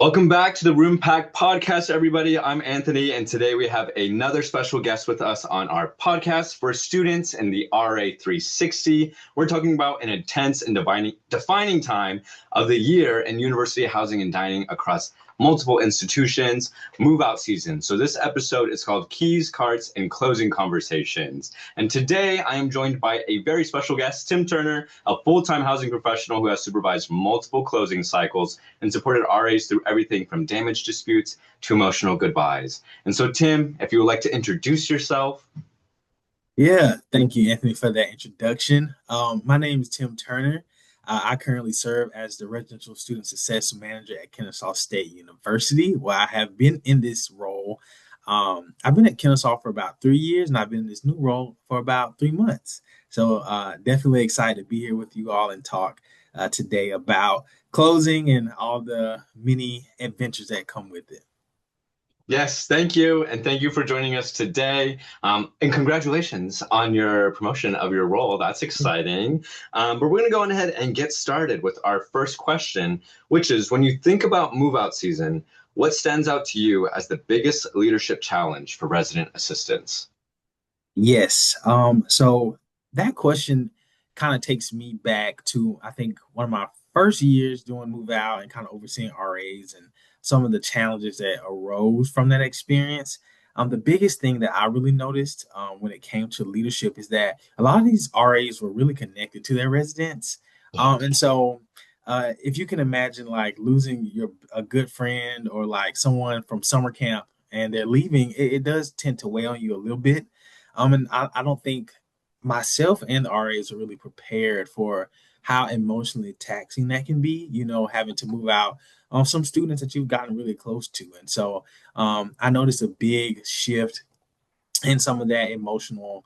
Welcome back to the Room Pack Podcast, everybody. I'm Anthony, and today we have another special guest with us on our podcast for students in the RA 360. We're talking about an intense and defining time of the year in university housing and dining across multiple institutions, move out season. So this episode is called Keys, Carts, and Closing Conversations. And today I am joined by a very special guest, Tim Turner, a full-time housing professional who has supervised multiple closing cycles and supported RAs through everything from damage disputes to emotional goodbyes. And so Tim, if you would like to introduce yourself. Yeah, thank you, Anthony, for that introduction. My name is Tim Turner. I currently serve as the Residential Student Success Manager at Kennesaw State University, where I have been in this role. I've been at Kennesaw for about 3 years, and I've been in this new role for about 3 months. So definitely excited to be here with you all and talk today about closing and all the many adventures that come with it. Yes, thank you. And thank you for joining us today. And congratulations on your promotion of your role. That's exciting. But we're going to go on ahead and get started with our first question, which is when you think about move out season, what stands out to you as the biggest leadership challenge for resident assistants? Yes. So that question kind of takes me back to, I think, one of my first years doing move out and kind of overseeing RAs and some of the challenges that arose from that experience. The biggest thing that I really noticed when it came to leadership is that a lot of these RAs were really connected to their residents. If you can imagine like losing a good friend or like someone from summer camp and they're leaving, it does tend to weigh on you a little bit. And I don't think myself and the RAs are really prepared for how emotionally taxing that can be, having to move out some students that you've gotten really close to. And so I noticed a big shift in some of that emotional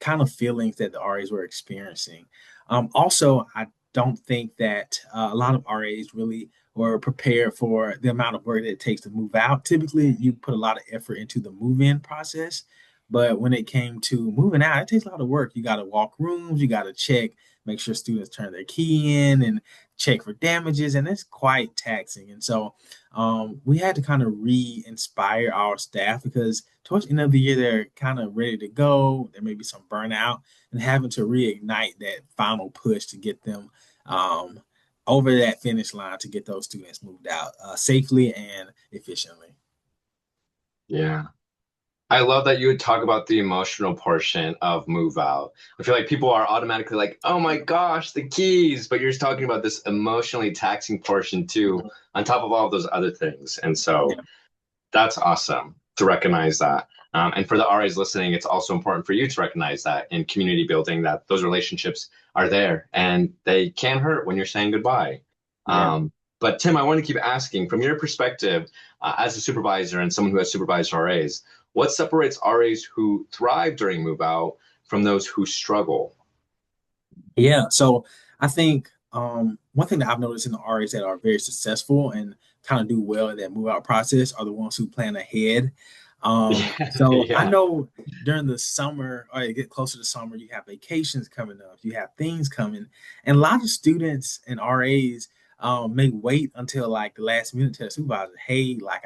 kind of feelings that the RAs were experiencing. Also, I don't think that a lot of RAs really were prepared for the amount of work that it takes to move out. Typically, you put a lot of effort into the move-in process, but when it came to moving out, it takes a lot of work. You got to walk rooms, you got to check, make sure students turn their key in and check for damages, and it's quite taxing. And so we had to kind of re-inspire our staff because towards the end of the year, they're kind of ready to go. There may be some burnout and having to reignite that final push to get them over that finish line to get those students moved out safely and efficiently. Yeah. I love that you would talk about the emotional portion of move out. I feel like people are automatically like, oh my gosh, the keys, but you're just talking about this emotionally taxing portion too, on top of all of those other things. And so Yeah. that's awesome to recognize that. And for the RAs listening, it's also important for you to recognize that in community building, that those relationships are there and they can hurt when you're saying goodbye. Yeah. But Tim, I want to keep asking from your perspective as a supervisor and someone who has supervised RAs, what separates RAs who thrive during move out from those who struggle? Yeah. So I think one thing that I've noticed in the RAs that are very successful and kind of do well in that move out process are the ones who plan ahead. So I Yeah. know during the summer, or you get closer to summer, you have vacations coming up, you have things coming, and a lot of students and RAs may wait until like the last minute to tell the supervisor, hey, like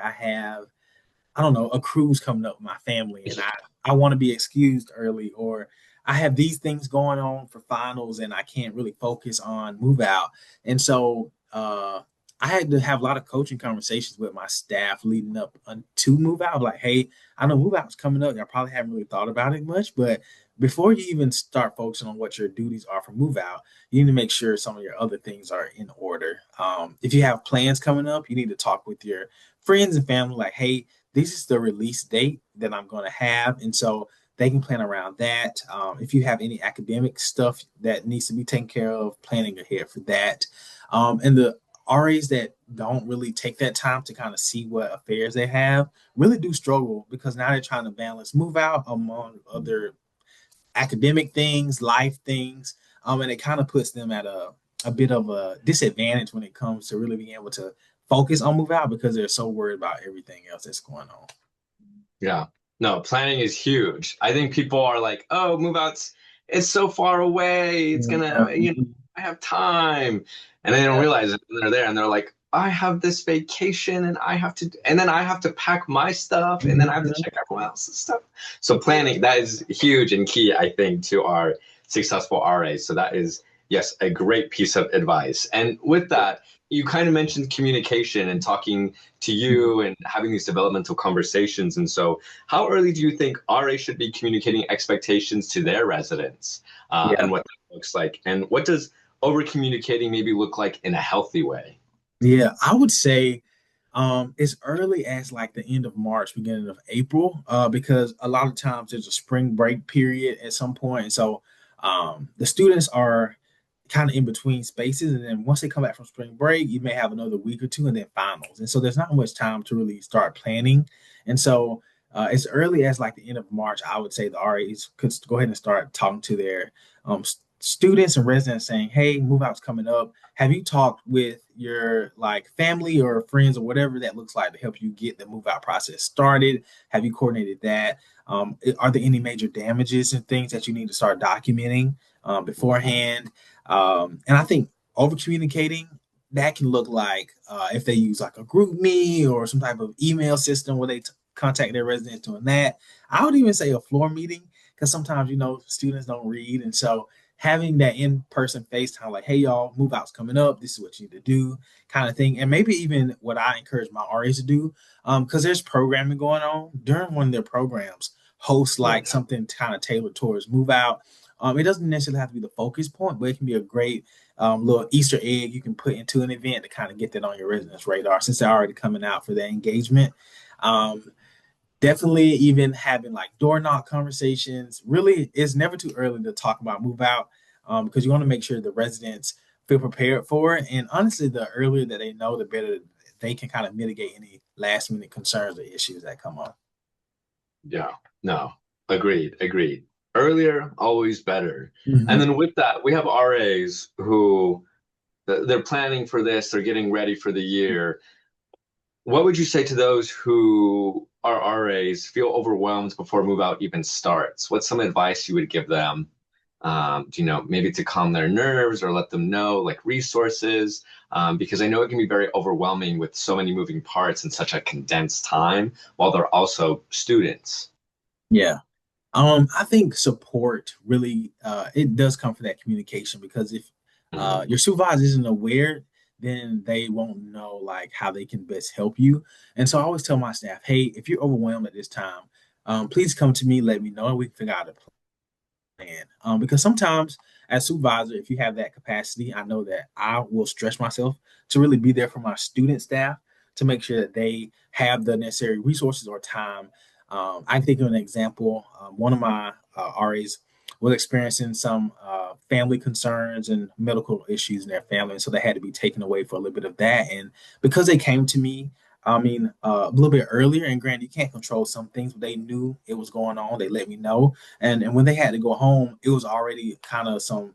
I don't know, a cruise coming up with my family and I want to be excused early, or I have these things going on for finals and I can't really focus on move out. And so I had to have a lot of coaching conversations with my staff leading up to move out. Like, hey, I know move out's coming up. I probably haven't really thought about it much, but before you even start focusing on what your duties are for move out, you need to make sure some of your other things are in order. If you have plans coming up, you need to talk with your friends and family, like, hey, this is the release date that I'm going to have. And so they can plan around that. If you have any academic stuff that needs to be taken care of, planning ahead for that. And the RAs that don't really take that time to kind of see what affairs they have really do struggle because now they're trying to balance move out among other academic things, life things. And it kind of puts them at a bit of a disadvantage when it comes to really being able to focus on move out because they're so worried about everything else that's going on. Yeah. No, planning is huge. I think people are like, oh, move outs, it's so far away. It's gonna, Yeah. I have time. And they don't Yeah. realize it when they're there and they're like, I have this vacation and and then I have to pack my stuff and then I have to check everyone else's stuff. So planning, that is huge and key, I think, to our successful RAs. So that is, yes, a great piece of advice. And with that, you kind of mentioned communication and talking to you and having these developmental conversations. And so how early do you think RA should be communicating expectations to their residents Yeah. and what that looks like? And what does over communicating maybe look like in a healthy way? Yeah, I would say as early as like the end of March, beginning of April, because a lot of times there's a spring break period at some point. And so the students are kind of in between spaces. And then once they come back from spring break, you may have another week or two and then finals. And so there's not much time to really start planning. And so as early as like the end of March, I would say the RAs could go ahead and start talking to their students and residents saying, hey, move out's coming up. Have you talked with your like family or friends or whatever that looks like to help you get the move out process started? Have you coordinated that? Are there any major damages and things that you need to start documenting beforehand? And I think over communicating that can look like if they use like a group me or some type of email system where they contact their residents doing that. I would even say a floor meeting because sometimes students don't read, and so having that in-person FaceTime, like, hey y'all, move out's coming up. This is what you need to do, kind of thing. And maybe even what I encourage my RAs to do, because there's programming going on during one of their programs, host Yeah. like something kind of tailored towards move out. It doesn't necessarily have to be the focus point, but it can be a great little Easter egg you can put into an event to kind of get that on your residents' radar since they're already coming out for their engagement. Um, Definitely even having like door knock conversations. Really, it's never too early to talk about move out because you want to make sure the residents feel prepared for it. And honestly, the earlier that they know, the better they can kind of mitigate any last minute concerns or issues that come up. Yeah, no, agreed, agreed. Earlier, always better. And Mhm. then with that, we have RAs who they're planning for this, they're getting ready for the year. What would you say to those who are RAs, feel overwhelmed before move out even starts? What's some advice you would give them? Do you know, maybe to calm their nerves or let them know like resources? Because I know it can be very overwhelming with so many moving parts in such a condensed time while they're also students. Yeah. I think support really it does come from that communication because if Mm, your supervisor isn't aware, then they won't know like how they can best help you. And so I always tell my staff, hey, if you're overwhelmed at this time, please come to me, let me know, and we can figure out a plan. Because sometimes as supervisor, if you have that capacity, I know that I will stretch myself to really be there for my student staff to make sure that they have the necessary resources or time. I think of an example. One of my RAs was experiencing some family concerns and medical issues in their family, and so they had to be taken away for a little bit of that. And because they came to me, I mean, a little bit earlier, and granted, you can't control some things, but they knew it was going on. They let me know, and when they had to go home, it was already kind of some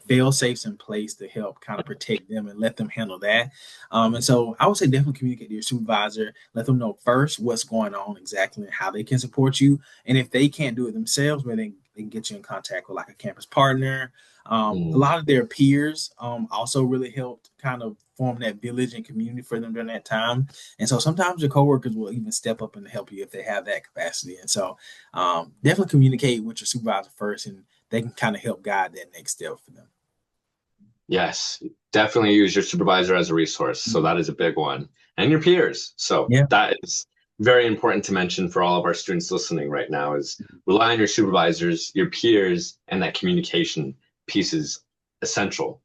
fail safes in place to help kind of protect them and let them handle that. And so I would say definitely communicate to your supervisor, let them know first what's going on exactly and how they can support you. And if they can't do it themselves, maybe they can get you in contact with like a campus partner. A mm. lot of their peers also really helped kind of form that village and community for them during that time. And so sometimes your coworkers will even step up and help you if they have that capacity. And so definitely communicate with your supervisor first, and they can kind of help guide that next step for them. Yes, definitely use your supervisor as a resource. So that is a big one. And your peers. So Yeah. that is very important to mention for all of our students listening right now is rely on your supervisors, your peers, and that communication piece is essential.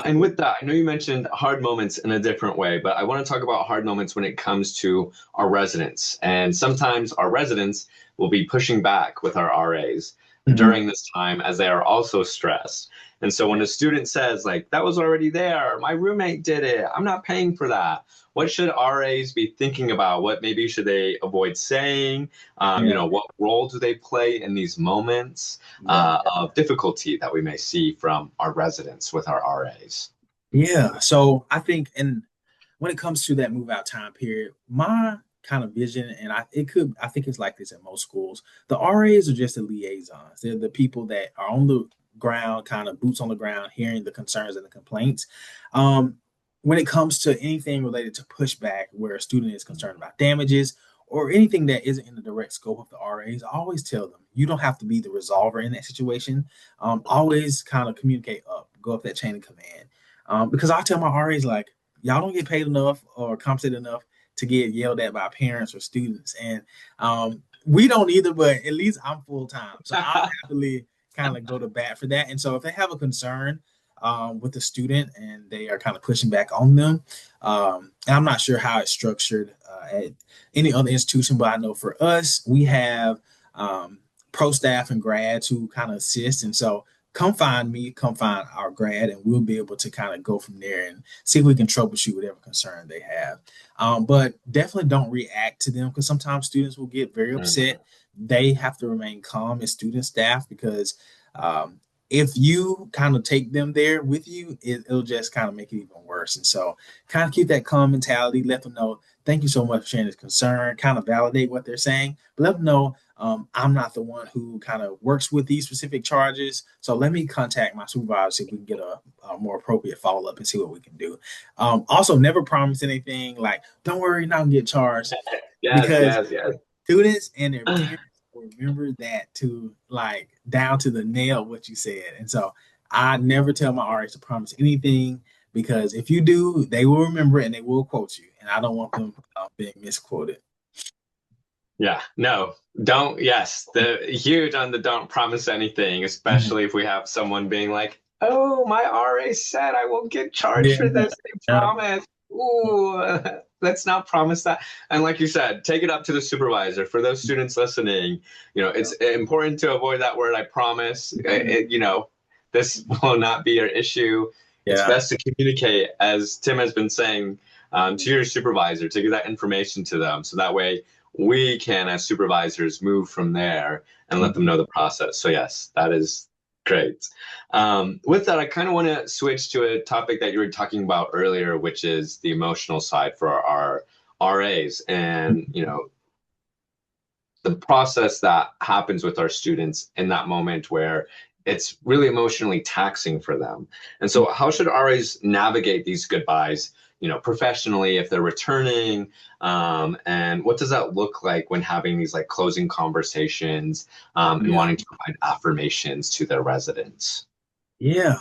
And with that, I know you mentioned hard moments in a different way, but I want to talk about hard moments when it comes to our residents. And sometimes our residents will be pushing back with our RAs Mhm. during this time as they are also stressed. And so when a student says, like, that was already there, my roommate did it, I'm not paying for that. What should RAs be thinking about? What maybe should they avoid saying? Yeah. What role do they play in these moments Yeah. of difficulty that we may see from our residents with our RAs? Yeah. So I think, and when it comes to that move out time period, my kind of vision, and I think it's like this at most schools. The RAs are just the liaisons. They're the people that are on the ground, kind of boots on the ground, hearing the concerns and the complaints. Um, when it comes to anything related to pushback, where a student is concerned about damages or anything that isn't in the direct scope of the RAs, I always tell them you don't have to be the resolver in that situation. Always kind of communicate up, go up that chain of command. Because I tell my RAs, like, y'all don't get paid enough or compensated enough to get yelled at by parents or students. And we don't either, but at least I'm full time. So I'll happily kind of go to bat for that. And so if they have a concern with the student and they are kind of pushing back on them, and I'm not sure how it's structured at any other institution, but I know for us, we have pro staff and grads who kind of assist. And so come find me, come find our grad, and we'll be able to kind of go from there and see if we can troubleshoot whatever concern they have. But definitely don't react to them, because sometimes students will get very upset. They have to remain calm as student staff, because if you kind of take them there with you, it'll just kind of make it even worse. And so kind of keep that calm mentality, let them know, thank you so much for sharing this concern, kind of validate what they're saying, but let them know I'm not the one who kind of works with these specific charges. So let me contact my supervisor, see if we can get a more appropriate follow-up and see what we can do. Also, never promise anything like, don't worry, you're not gonna get charged. Because students and their parents remember that to like down to the nail what you said. And so I never tell my RAs to promise anything, because if you do, they will remember it and they will quote you. And I don't want them being misquoted. Yeah, no, don't. Yes, the huge on the don't promise anything, especially if we have someone being like, oh, my RA said I won't get charged for this. They promised. Ooh, let's not promise that. And like you said, take it up to the supervisor. For those students listening, it's important to avoid that word, I promise. This will not be your issue. It's best to communicate, as Tim has been saying, to your supervisor, to get that information to them. So that way we can, as supervisors, move from there and let them know the process. So yes, that is great. With that, I kind of want to switch to a topic that you were talking about earlier, which is the emotional side for our RAs, and the process that happens with our students in that moment where it's really emotionally taxing for them. And so how should RAs navigate these goodbyes, professionally, if they're returning, and what does that look like when having these like closing conversations, and wanting to provide affirmations to their residents? Yeah.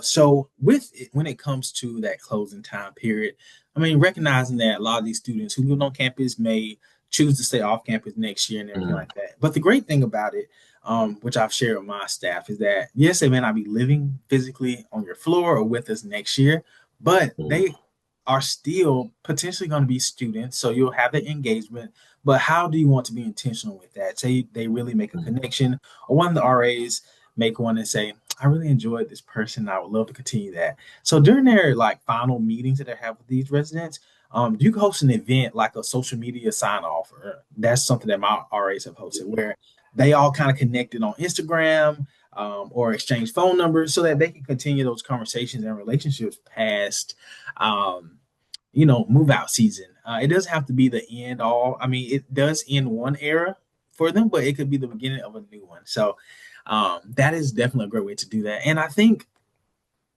So when it comes to that closing time period, I mean, recognizing that a lot of these students who live on campus may choose to stay off campus next year and everything like that. But the great thing about it, which I've shared with my staff, is that yes, they may not be living physically on your floor or with us next year, but they are still potentially going to be students. So you'll have the engagement, but how do you want to be intentional with that? Say they really make a connection, or one of the RAs make one and say, I really enjoyed this person. I would love to continue that. So during their like final meetings that they have with these residents, you can host an event like a social media sign off. That's something that my RAs have hosted, where they all kind of connected on Instagram, or exchange phone numbers, so that they can continue those conversations and relationships past move out season. It doesn't have to be the end all. I mean, it does end one era for them, but it could be the beginning of a new one. So that is definitely a great way to do that. And I think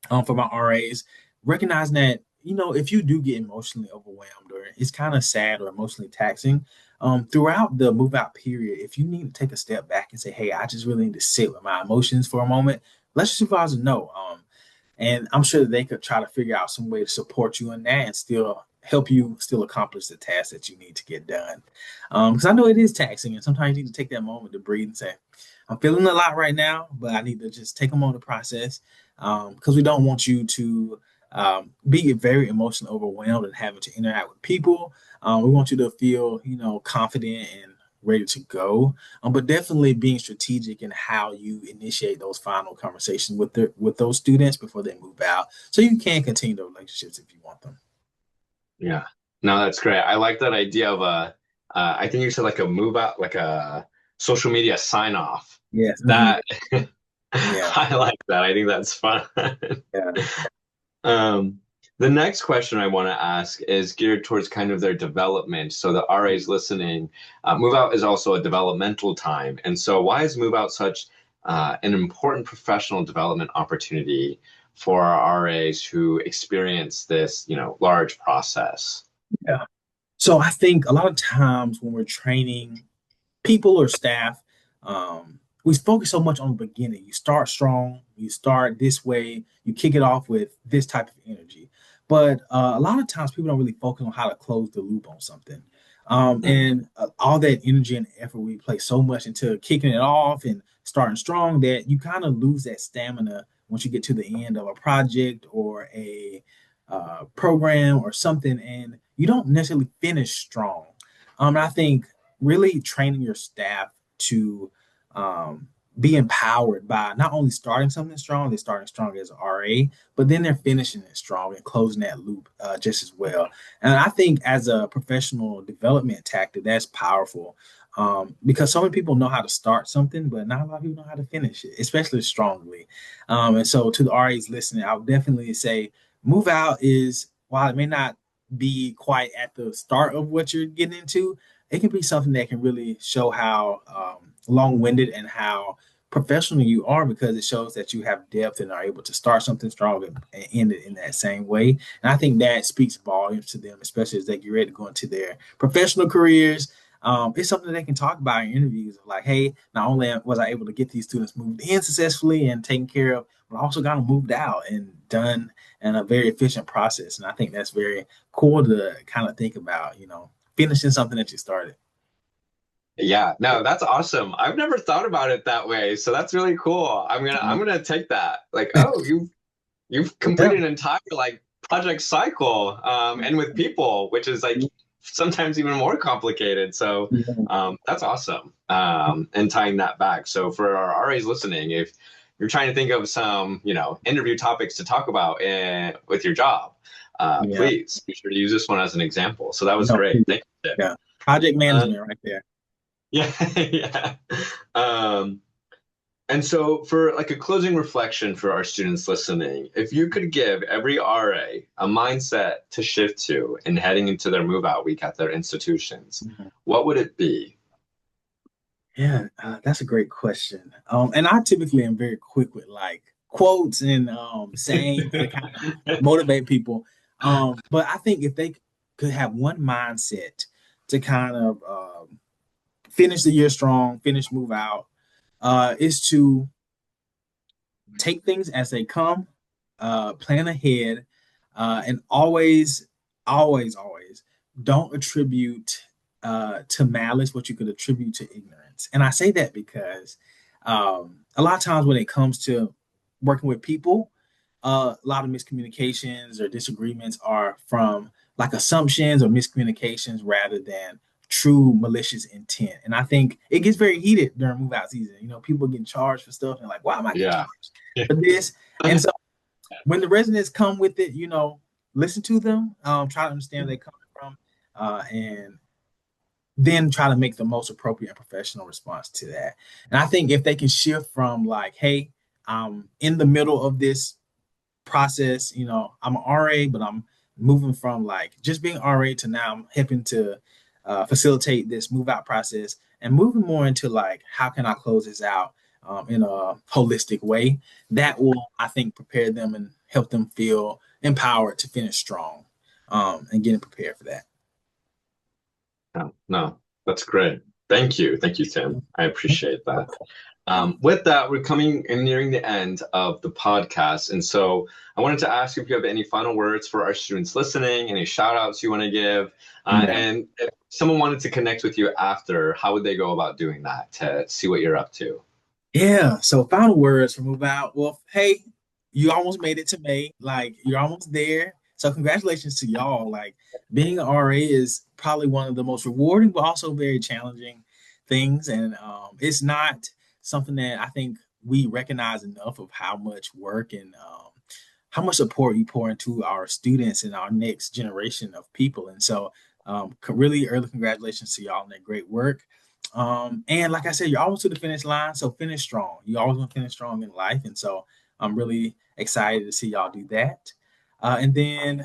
for my RAs, recognizing that, if you do get emotionally overwhelmed or it's kind of sad or emotionally taxing, throughout the move out period, if you need to take a step back and say, hey, I just really need to sit with my emotions for a moment, let your supervisor know. And I'm sure that they could try to figure out some way to support you in that and still help you still accomplish the task that you need to get done. Because I know it is taxing, and sometimes you need to take that moment to breathe and say, I'm feeling a lot right now, but I need to just take a moment to process, because we don't want you to be very emotionally overwhelmed and having to interact with people. We want you to feel, confident and ready to go, but definitely being strategic in how you initiate those final conversations with those students before they move out, so you can continue the relationships if you want them. Yeah, no, that's great. I like that idea of I think you said like a move out, like a social media sign off. Yes. That I like that. I think that's fun. The next question I want to ask is geared towards kind of their development. So the RAs listening, move out is also a developmental time. And so why is move out such an important professional development opportunity for our RAs who experience this, large process? Yeah. So I think a lot of times when we're training people or staff, we focus so much on the beginning. You start strong, you start this way, you kick it off with this type of energy. But a lot of times people don't really focus on how to close the loop on something. And all that energy and effort we place so much into kicking it off and starting strong that you kind of lose that stamina once you get to the end of a project or a program or something, and you don't necessarily finish strong. And I think really training your staff to be empowered by not only starting something strong, they're starting strong as an RA, but then they're finishing it strong and closing that loop just as well. And I think as a professional development tactic, that's powerful because so many people know how to start something, but not a lot of people know how to finish it, especially strongly. And so to the RAs listening, I would definitely say move out is, while it may not be quite at the start of what you're getting into, it can be something that can really show how long-winded and how professional you are, because it shows that you have depth and are able to start something strong and end it in that same way. And I think that speaks volumes to them, especially as they get ready to go into their professional careers. It's something they can talk about in interviews of like, hey, not only was I able to get these students moved in successfully and taken care of, but I also got them moved out and done in a very efficient process. And I think that's very cool to kind of think about, finishing something that you started. Yeah, no, that's awesome. I've never thought about it that way, so that's really cool. I'm gonna take that. Like, oh, you've Yeah. completed an entire like project cycle, and with people, which is like sometimes even more complicated. So that's awesome. And tying that back. So for our RAs listening, if you're trying to think of some, interview topics to talk about with your job, Yeah. please be sure to use this one as an example. So that was No, great. Thank you, Tim. yeah. Project Uh, management right there. yeah, yeah. Um, and so, for like a closing reflection for our students listening, if you could give every RA a mindset to shift to in heading into their move out week at their institutions, Mhm. what would it be? Yeah, that's a great question. And I typically am very quick with like quotes and sayings to kind of motivate people. But I think if they could have one mindset to kind of finish the year strong, finish move out, is to take things as they come, plan ahead, and always don't attribute to malice what you could attribute to ignorance. And I say that because a lot of times when it comes to working with people, a lot of miscommunications or disagreements are from like assumptions or miscommunications rather than true malicious intent. And I think it gets very heated during move out season. People getting charged for stuff and like, why am I getting Yeah. charged for this? And so when the residents come with it, listen to them, try to understand where they're coming from, and then try to make the most appropriate and professional response to that. And I think if they can shift from like, hey, I'm in the middle of this process, I'm an RA, but I'm moving from like just being RA to now I'm helping to facilitate this move out process and moving more into like, how can I close this out in a holistic way? That will, I think, prepare them and help them feel empowered to finish strong and getting prepared for that. No, no, that's great. Thank you. Thank you, Tim. I appreciate that. With that, we're coming and nearing the end of the podcast. And so I wanted to ask if you have any final words for our students listening, any shout outs you want to give. Yeah. And if someone wanted to connect with you after, how would they go about doing that to see what you're up to? Yeah. So final words for move out. Well, hey, you almost made it to May. Like you're almost there. So congratulations to y'all. Like being an RA is probably one of the most rewarding, but also very challenging things. And it's not something that I think we recognize enough of how much work and how much support you pour into our students and our next generation of people. And so really early congratulations to y'all on that great work. And like I said, you're almost to the finish line, so finish strong. You always want to finish strong in life, and so I'm really excited to see y'all do that. And then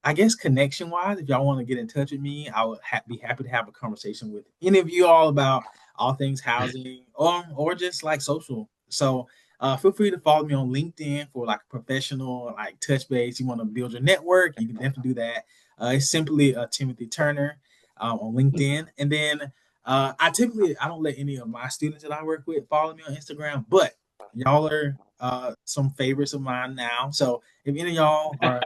I guess connection wise, if y'all want to get in touch with me, I would be happy to have a conversation with any of you all about all things housing or just like social. So feel free to follow me on LinkedIn for like a professional like touch base. You want to build your network, you can definitely do that. It's simply Timothy Turner on LinkedIn. And then I don't let any of my students that I work with follow me on Instagram, but y'all are some favorites of mine now. So if any of y'all are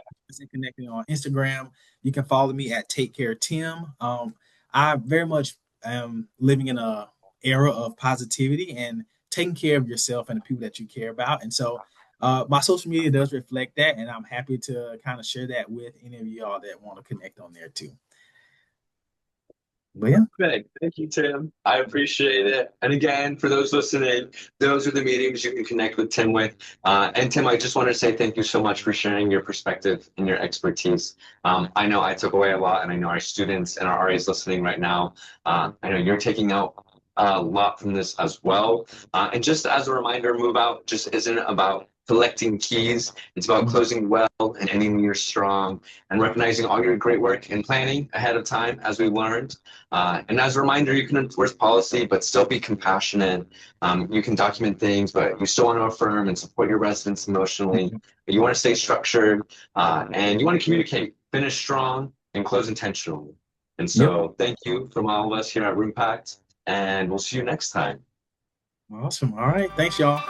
connecting on Instagram, you can follow me at Take Care Tim. I very much am living in a era of positivity and taking care of yourself and the people that you care about. And so my social media does reflect that, and I'm happy to kind of share that with any of y'all that want to connect on there too. But yeah. Perfect. Thank you, Tim. I appreciate it. And again, for those listening, those are the meetings you can connect with Tim with. And Tim, I just want to say thank you so much for sharing your perspective and your expertise. I know I took away a lot, and I know our students and our RAs listening right now, I know you're taking out a lot from this as well. And just as a reminder, Move Out just isn't about collecting keys. It's about closing well and ending the year strong and recognizing all your great work and planning ahead of time, as we learned. And as a reminder, you can enforce policy, but still be compassionate. You can document things, but you still want to affirm and support your residents emotionally. But you want to stay structured, and you want to communicate, finish strong, and close intentionally. And so thank you from all of us here at Roompact, and we'll see you next time. Awesome. All right. Thanks, y'all.